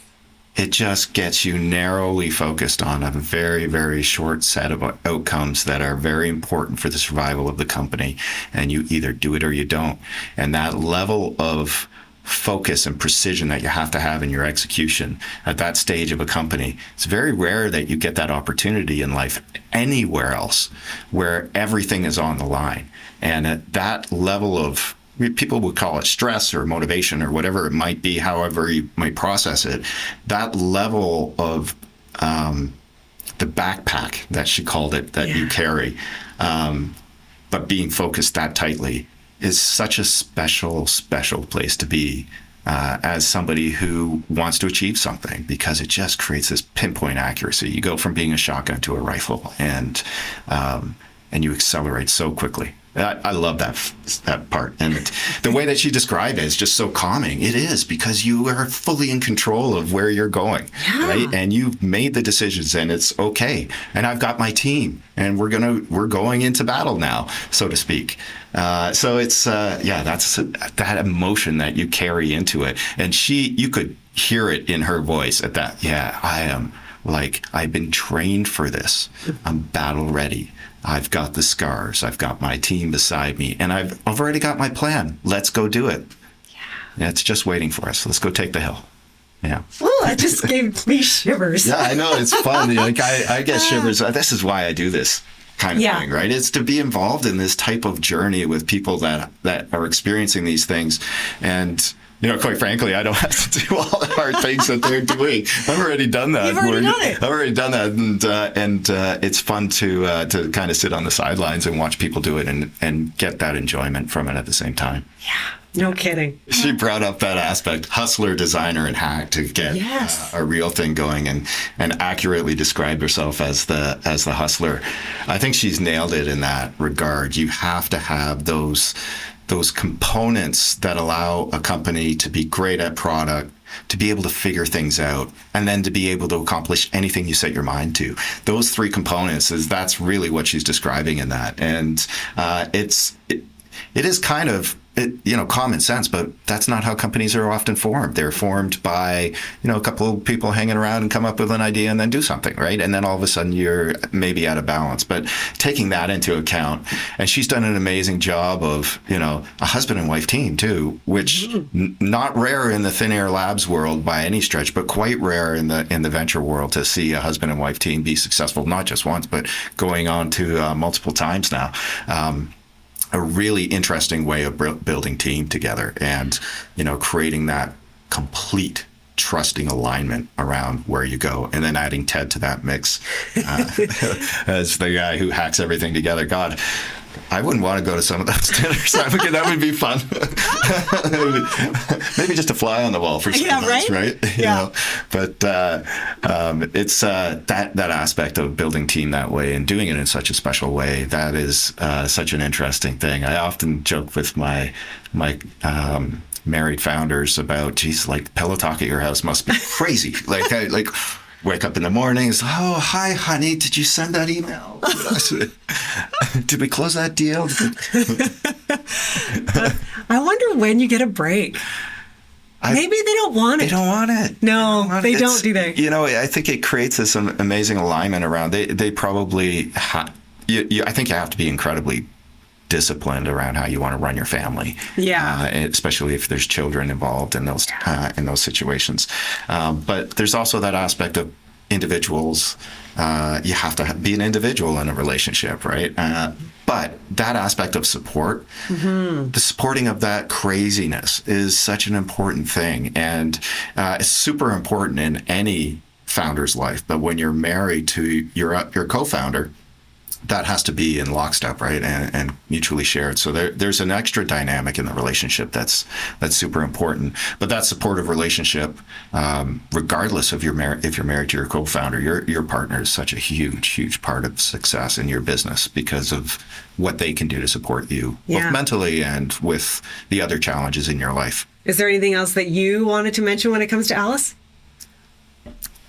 A: It just gets you narrowly focused on a very, very short set of outcomes that are very important for the survival of the company, and you either do it or you don't. And that level of focus and precision that you have to have in your execution at that stage of a company, it's very rare that you get that opportunity in life anywhere else where everything is on the line. And at that level of, people would call it stress or motivation or whatever it might be, however you might process it, that level of the backpack that she called it that you carry, but being focused that tightly is such a special, special place to be as somebody who wants to achieve something, because it just creates this pinpoint accuracy. You go from being a shotgun to a rifle, and you accelerate so quickly. I love that part. And the way that she described it is just so calming. It is, because you are fully in control of where you're going, right? And you've made the decisions, and it's okay. And I've got my team, and we're going into battle now, so to speak. So it's that's that emotion that you carry into it. And you could hear it in her voice at that. Yeah, I am like, I've been trained for this. I'm battle ready. I've got the scars. I've got my team beside me, and I've already got my plan. Let's go do it. Yeah, it's just waiting for us. Let's go take the hill. Yeah.
B: Oh, that just gave me shivers.
A: Yeah, I know. It's fun. Like, I get shivers. This is why I do this kind of thing, right? It's to be involved in this type of journey with people that are experiencing these things. And, quite frankly, I don't have to do all the hard things that they're doing. I've already done that.
B: You've already done it.
A: I've already done that. And it's fun to kind of sit on the sidelines and watch people do it and get that enjoyment from it at the same time.
B: Yeah. No kidding.
A: She brought up that aspect, hustler, designer, and hack, to get a real thing going, and accurately described herself as the hustler. I think she's nailed it in that regard. You have to have those components that allow a company to be great at product, to be able to figure things out, and then to be able to accomplish anything you set your mind to. Those three components, that's really what she's describing in that. And it is kind of common sense, but that's not how companies are often formed. They're formed by, a couple of people hanging around and come up with an idea and then do something, right? And then all of a sudden you're maybe out of balance. But taking that into account, and she's done an amazing job of, a husband and wife team too, which not rare in the Thin Air Labs world by any stretch, but quite rare in the venture world to see a husband and wife team be successful, not just once, but going on to multiple times now. A really interesting way of building team together and, creating that complete trusting alignment around where you go, and then adding Ted to that mix as the guy who hacks everything together. God, I wouldn't want to go to some of those dinners. That would be fun. Maybe just a fly on the wall for some of those, right?
B: Yeah.
A: But it's that aspect of building team that way and doing it in such a special way. That is such an interesting thing. I often joke with my married founders about, geez, like pillow talk at your house must be crazy. like wake up in the mornings, oh, hi, honey, did you send that email? Did we close that deal?
B: I wonder when you get a break. Maybe they don't want it.
A: They don't want it.
B: No, they don't, do they?
A: I think it creates this amazing alignment around. They probably I think you have to be incredibly disciplined around how you want to run your family. Yeah. Especially if there's children involved in those situations. But there's also that aspect of individuals. You have to be an individual in a relationship, right? But that aspect of support, the supporting of that craziness is such an important thing. And it's super important in any founder's life. But when you're married to your co-founder, that has to be in lockstep, right, and mutually shared. So there's an extra dynamic in the relationship that's super important. But that supportive relationship, regardless of if you're married to your co-founder, your partner is such a huge part of success in your business because of what they can do to support you, both mentally and with the other challenges in your life.
B: Is there anything else that you wanted to mention when it comes to Alice?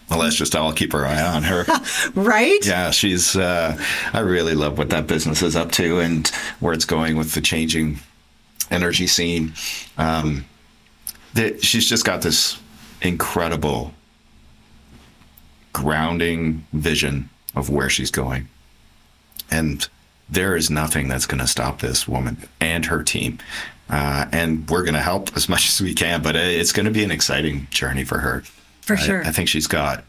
A: Well, that's just I'll keep our eye on her.
B: Right?
A: Yeah, she's, I really love what that business is up to and where it's going with the changing energy scene. She's just got this incredible grounding vision of where she's going. And there is nothing that's going to stop this woman and her team. And we're going to help as much as we can, but it's going to be an exciting journey for her.
B: For sure.
A: I think she's got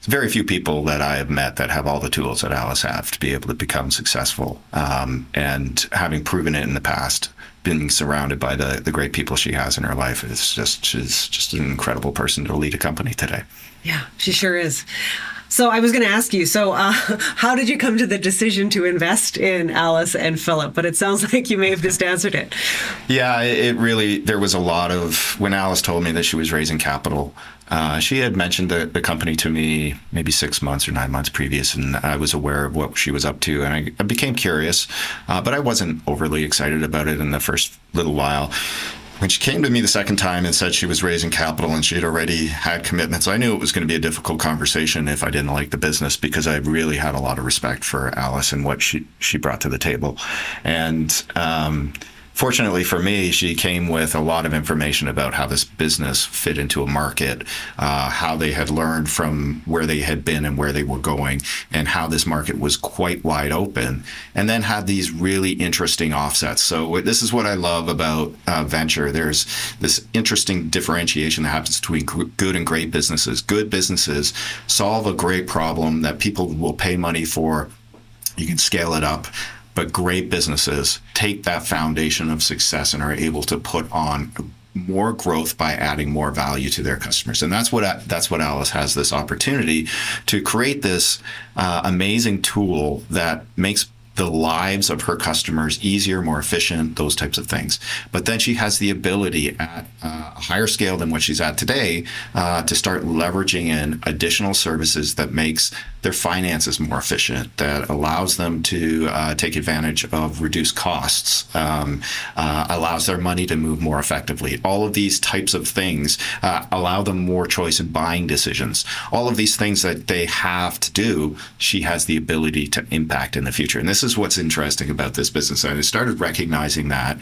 A: very few people that I have met that have all the tools that Alice have to be able to become successful. And having proven it in the past, being surrounded by the great people she has in her life, she's just an incredible person to lead a company today.
B: Yeah, she sure is. So I was going to ask you, how did you come to the decision to invest in Alice and Fillip? But it sounds like you may have just answered it.
A: Yeah, there was a lot of, when Alice told me that she was raising capital, she had mentioned the company to me maybe 6 months or 9 months previous, and I was aware of what she was up to, and I became curious, but I wasn't overly excited about it in the first little while. When she came to me the second time and said she was raising capital and she had already had commitments, I knew it was going to be a difficult conversation if I didn't like the business, because I really had a lot of respect for Alice and what she brought to the table. And fortunately for me, she came with a lot of information about how this business fit into a market, how they had learned from where they had been and where they were going, and how this market was quite wide open, and then had these really interesting offsets. So this is what I love about venture. There's this interesting differentiation that happens between good and great businesses. Good businesses solve a great problem that people will pay money for. You can scale it up. But great businesses take that foundation of success and are able to put on more growth by adding more value to their customers. And that's what Alice has, this opportunity to create this amazing tool that makes the lives of her customers easier, more efficient, those types of things. But then she has the ability at a higher scale than what she's at today to start leveraging in additional services that makes their finances more efficient, that allows them to take advantage of reduced costs, allows their money to move more effectively. All of these types of things allow them more choice in buying decisions. All of these things that they have to do, she has the ability to impact in the future. And this is what's interesting about this business. I started recognizing that,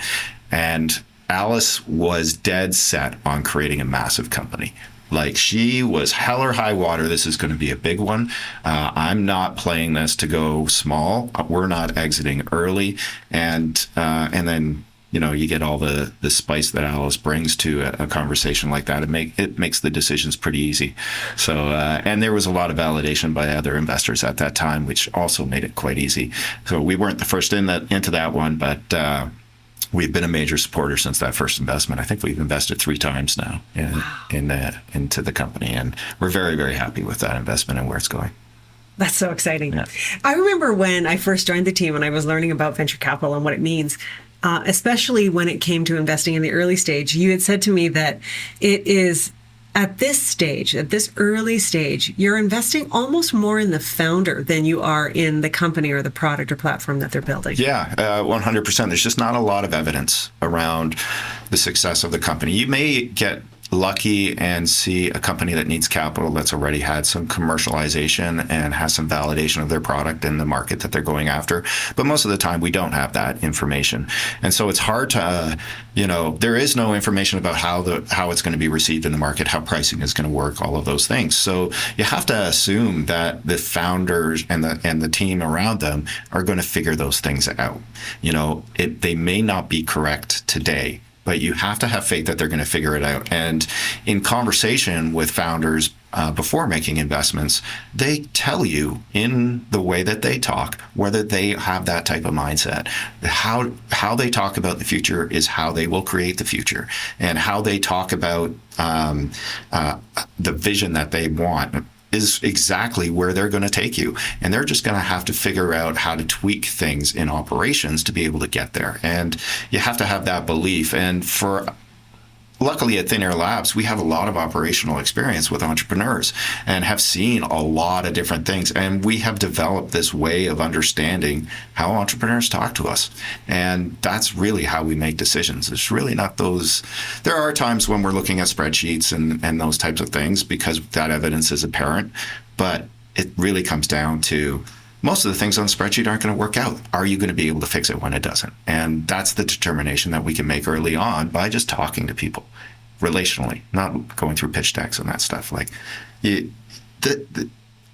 A: and Alice was dead set on creating a massive company. Like, she was hell or high water. This is going to be a big one. I'm not playing this to go small. We're not exiting early. And then, you get all the spice that Alice brings to a conversation like that. It makes the decisions pretty easy. So, and there was a lot of validation by other investors at that time, which also made it quite easy. So we weren't the first into that one, but we've been a major supporter since that first investment. I think we've invested 3 times now into the company, and we're very, very happy with that investment and where it's going.
B: That's so exciting.
A: Yeah.
B: I remember when I first joined the team and I was learning about venture capital and what it means, especially when it came to investing in the early stage. You had said to me that it is at this early stage, you're investing almost more in the founder than you are in the company or the product or platform that they're building.
A: Yeah, 100%. There's just not a lot of evidence around the success of the company. You may get lucky and see a company that needs capital that's already had some commercialization and has some validation of their product in the market that they're going after. But most of the time, we don't have that information. And so it's hard to, there is no information about how it's going to be received in the market, how pricing is going to work, all of those things. So you have to assume that the founders and the team around them are going to figure those things out. They may not be correct today, but you have to have faith that they're going to figure it out. And in conversation with founders before making investments, they tell you in the way that they talk whether they have that type of mindset. How they talk about the future is how they will create the future. And how they talk about the vision that they want is exactly where they're going to take you. And they're just going to have to figure out how to tweak things in operations to be able to get there. And you have to have that belief. And luckily at Thin Air Labs, we have a lot of operational experience with entrepreneurs and have seen a lot of different things. And we have developed this way of understanding how entrepreneurs talk to us. And that's really how we make decisions. It's really not those. There are times when we're looking at spreadsheets and those types of things because that evidence is apparent. But it really comes down to most of the things on the spreadsheet aren't going to work out. Are you going to be able to fix it when it doesn't? And that's the determination that we can make early on by just talking to people relationally, not going through pitch decks and that stuff. Like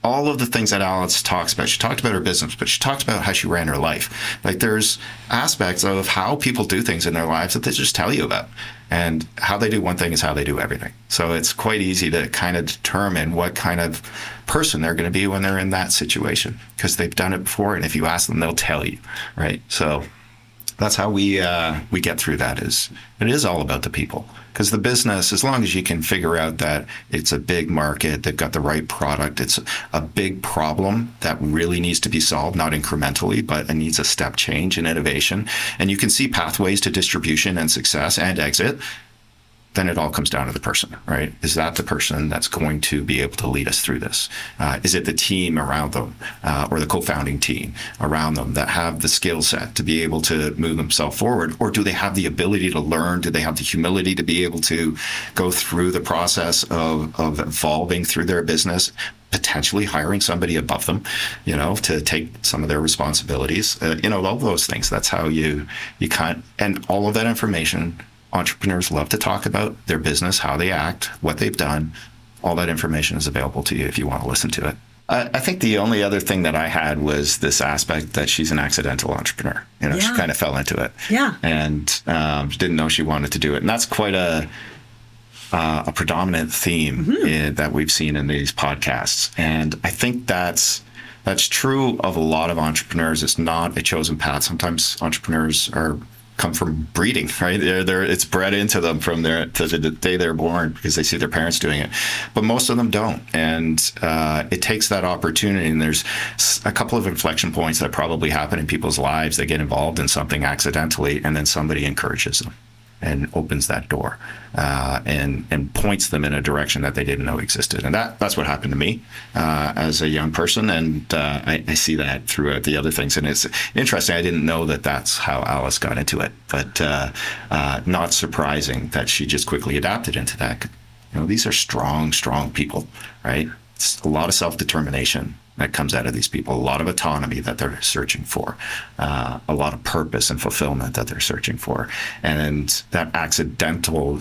A: all of the things that Alice talks about, she talked about her business, but she talked about how she ran her life. Like, there's aspects of how people do things in their lives that they just tell you about. And how they do one thing is how they do everything. So it's quite easy to kind of determine what kind of person they're going to be when they're in that situation, because they've done it before. And if you ask them, they'll tell you, right? So that's how we get through that. It is all about the people. Because the business, as long as you can figure out that it's a big market, they've got the right product, it's a big problem that really needs to be solved, not incrementally, but it needs a step change in innovation, and you can see pathways to distribution and success and exit, then it all comes down to the person, right? Is that the person that's going to be able to lead us through this? Is it the team around them or the co-founding team around them that have the skill set to be able to move themselves forward? Or do they have the ability to learn? Do they have the humility to be able to go through the process of evolving through their business, potentially hiring somebody above them, to take some of their responsibilities, all those things. That's how you can't, and all of that information, entrepreneurs love to talk about their business, how they act, what they've done. All that information is available to you if you want to listen to it. I think the only other thing that I had was this aspect that she's an accidental entrepreneur. She kind of fell into it.
B: Yeah.
A: And didn't know she wanted to do it. And that's quite a predominant theme that we've seen in these podcasts. And I think that's true of a lot of entrepreneurs. It's not a chosen path. Sometimes entrepreneurs come from breeding, right? It's bred into them from to the day they're born because they see their parents doing it. But most of them don't. And it takes that opportunity. And there's a couple of inflection points that probably happen in people's lives. They get involved in something accidentally, and then somebody encourages them and opens that door and points them in a direction that they didn't know existed. And that's what happened to me as a young person. And I see that throughout the other things. And it's interesting. I didn't know that that's how Alice got into it, but not surprising that she just quickly adapted into that. These are strong people, right? It's a lot of self-determination that comes out of these people, a lot of autonomy that they're searching for, a lot of purpose and fulfillment that they're searching for. And that accidental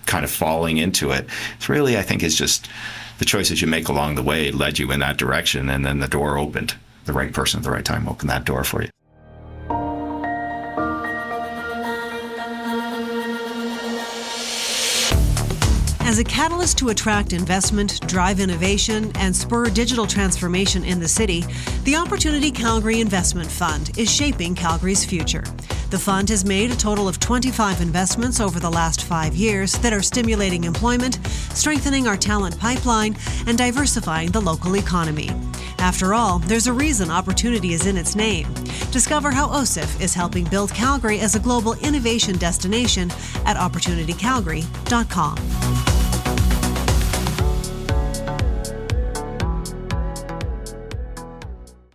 A: kind of falling into it, it's really, I think, is just the choices you make along the way led you in that direction, and then the door opened. The right person at the right time opened that door for you.
B: As a catalyst to attract investment, drive innovation, and spur digital transformation in the city, the Opportunity Calgary Investment Fund is shaping Calgary's future. The fund has made a total of 25 investments over the last 5 years that are stimulating employment, strengthening our talent pipeline, and diversifying the local economy. After all, there's a reason opportunity is in its name. Discover how OSIF is helping build Calgary as a global innovation destination at opportunitycalgary.com.